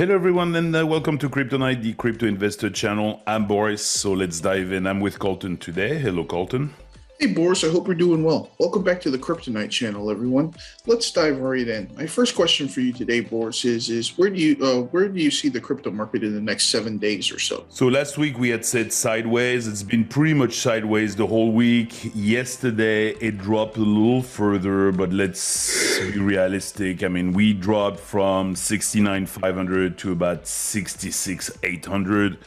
Hello everyone and welcome to Crypto Night, the crypto investor channel. I'm Boris, so let's dive in. I'm with Colton today. Hello Colton. Hey Boris, I hope you're doing well. Welcome back to the Kryptonite channel, everyone. Let's dive right in. My first question for you today, Boris, is where do you see the crypto market in the next 7 days or so? So last week we had said sideways. It's been pretty much sideways the whole week. Yesterday it dropped a little further, but let's be realistic. I mean, we dropped from 69,500 to about 66,800.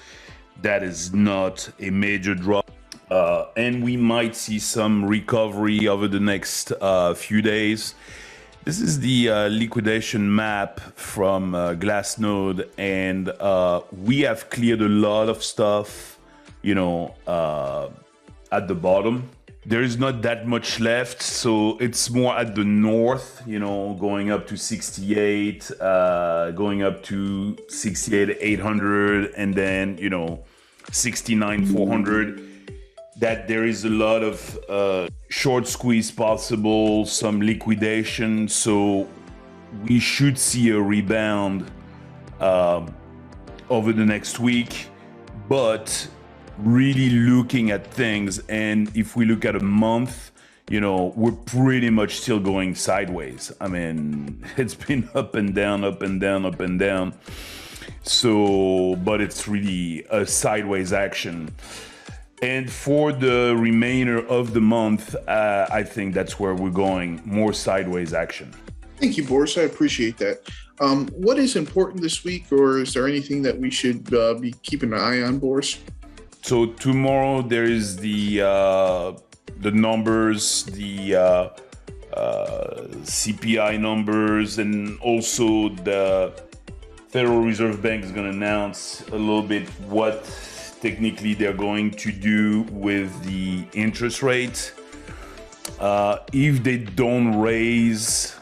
That is not a major drop. And we might see some recovery over the next few days. This is the liquidation map from Glassnode, and we have cleared a lot of stuff, at the bottom. There is not that much left, so it's more at the north, going up to 68, going up to 68,800, and then, 69,400. That there is a lot of short squeeze possible, some liquidation, so we should see a rebound over the next week. But really looking at things, and if we look at a month, we're pretty much still going sideways. I mean, it's been up and down, up and down, up and down. So, but it's really a sideways action. And for the remainder of the month, I think that's where we're going, more sideways action. Thank you, Boris. I appreciate that. What is important this week, or is there anything that we should be keeping an eye on, Boris? So tomorrow there is the numbers, the CPI numbers, and also the Federal Reserve Bank is going to announce a little bit what technically they're going to do with the interest rate. If they don't raise,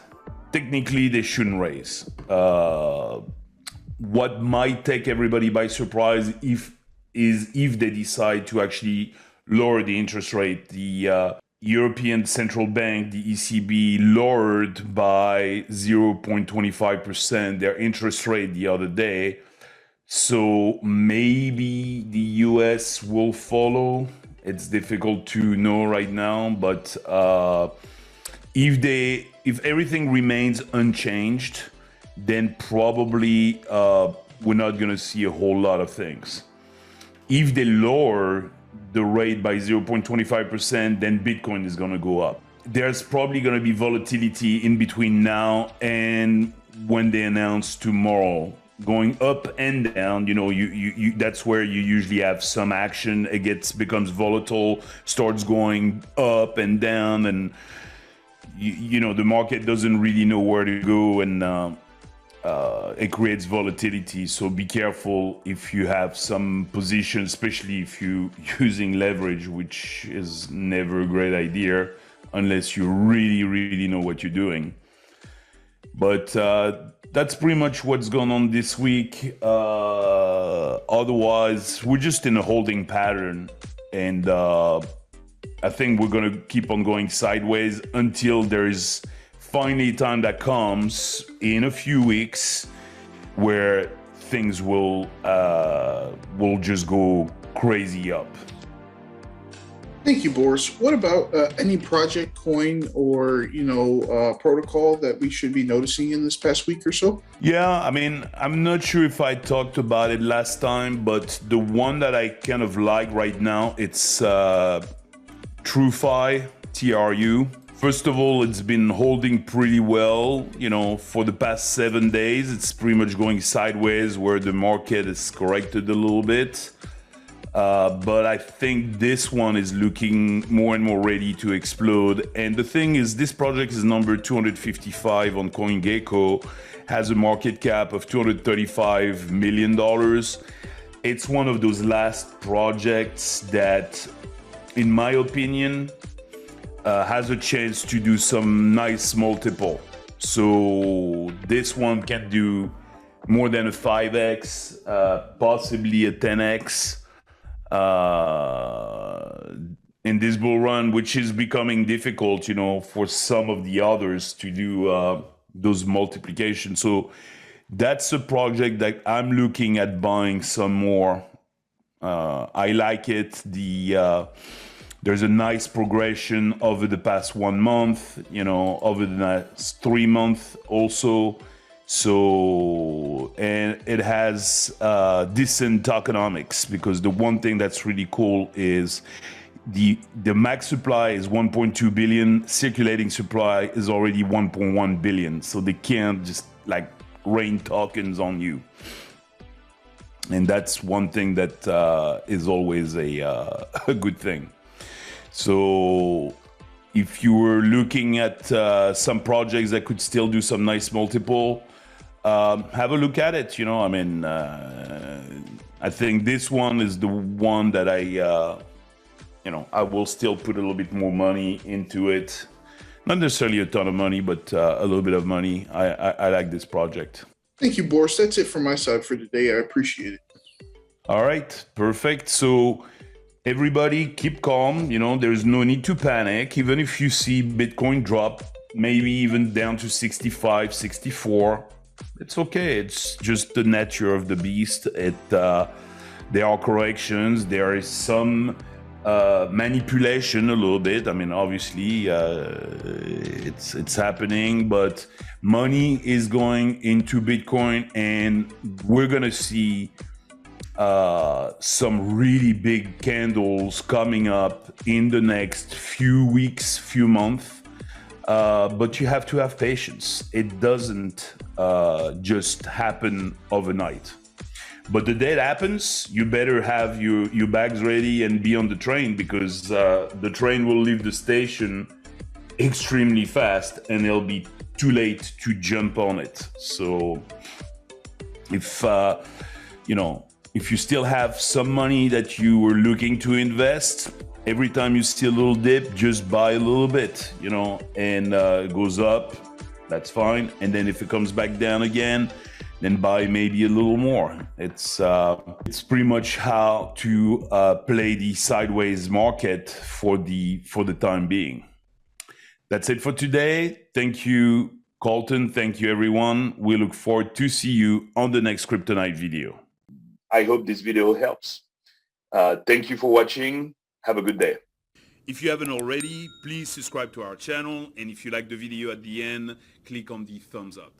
technically they shouldn't raise. What might take everybody by surprise is if they decide to actually lower the interest rate. The European Central Bank, the ECB, lowered by 0.25% their interest rate the other day. So maybe the US will follow. It's difficult to know right now, but if everything remains unchanged, then probably we're not going to see a whole lot of things. If they lower the rate by 0.25%, then Bitcoin is going to go up. There's probably going to be volatility in between now and when they announce tomorrow. Going up and down, you that's where you usually have some action. It becomes volatile, starts going up and down, and the market doesn't really know where to go, and it creates volatility. So be careful if you have some position, especially if you're using leverage, which is never a great idea unless you really know what you're doing. But that's pretty much what's going on this week. Otherwise, we're just in a holding pattern, and I think we're going to keep on going sideways until there is finally time that comes in a few weeks where things will just go crazy up. Thank you, Boris. What about any project, coin, or protocol that we should be noticing in this past week or so? Yeah, I mean, I'm not sure if I talked about it last time, but the one that I kind of like right now, it's TrueFi, TRU. First of all, it's been holding pretty well, for the past 7 days. It's pretty much going sideways where the market is corrected a little bit. But I think this one is looking more and more ready to explode. And the thing is, this project is number 255 on CoinGecko, has a market cap of $235 million. It's one of those last projects that, in my opinion, has a chance to do some nice multiple. So this one can do more than a 5x, possibly a 10x. In this bull run, which is becoming difficult, for some of the others to do those multiplications. So That's a project that I'm looking at buying some more. I like it. There's a nice progression over the past 1 month, over the last 3 months also. So, and it has decent tokenomics, because the one thing that's really cool is the max supply is 1.2 billion, circulating supply is already 1.1 billion. So they can't just like rain tokens on you. And that's one thing that is always a good thing. So if you were looking at some projects that could still do some nice multiple, have a look at it. I mean, I think this one is the one that I will still put a little bit more money into it. Not necessarily a ton of money, but a little bit of money. I like this project. Thank you, Boris. That's it from my side for today. I appreciate it. All right, perfect. So everybody keep calm. There's no need to panic. Even if you see Bitcoin drop, maybe even down to 65, 64, it's okay. It's just the nature of the beast. There are corrections. There is some manipulation a little bit. I mean, obviously, it's happening, but money is going into Bitcoin, and we're gonna see some really big candles coming up in the next few weeks, few months. But you have to have patience. It doesn't just happen overnight. But the day it happens, you better have your bags ready and be on the train, because the train will leave the station extremely fast and it'll be too late to jump on it. So if you still have some money that you were looking to invest, every time you see a little dip, just buy a little bit, and it goes up, that's fine. And then if it comes back down again, then buy maybe a little more. It's pretty much how to play the sideways market for the time being. That's it for today. Thank you, Colton. Thank you, everyone. We look forward to see you on the next Kryptonite video. I hope this video helps. Thank you for watching. Have a good day. If you haven't already, please subscribe to our channel. And if you like the video at the end, click on the thumbs up.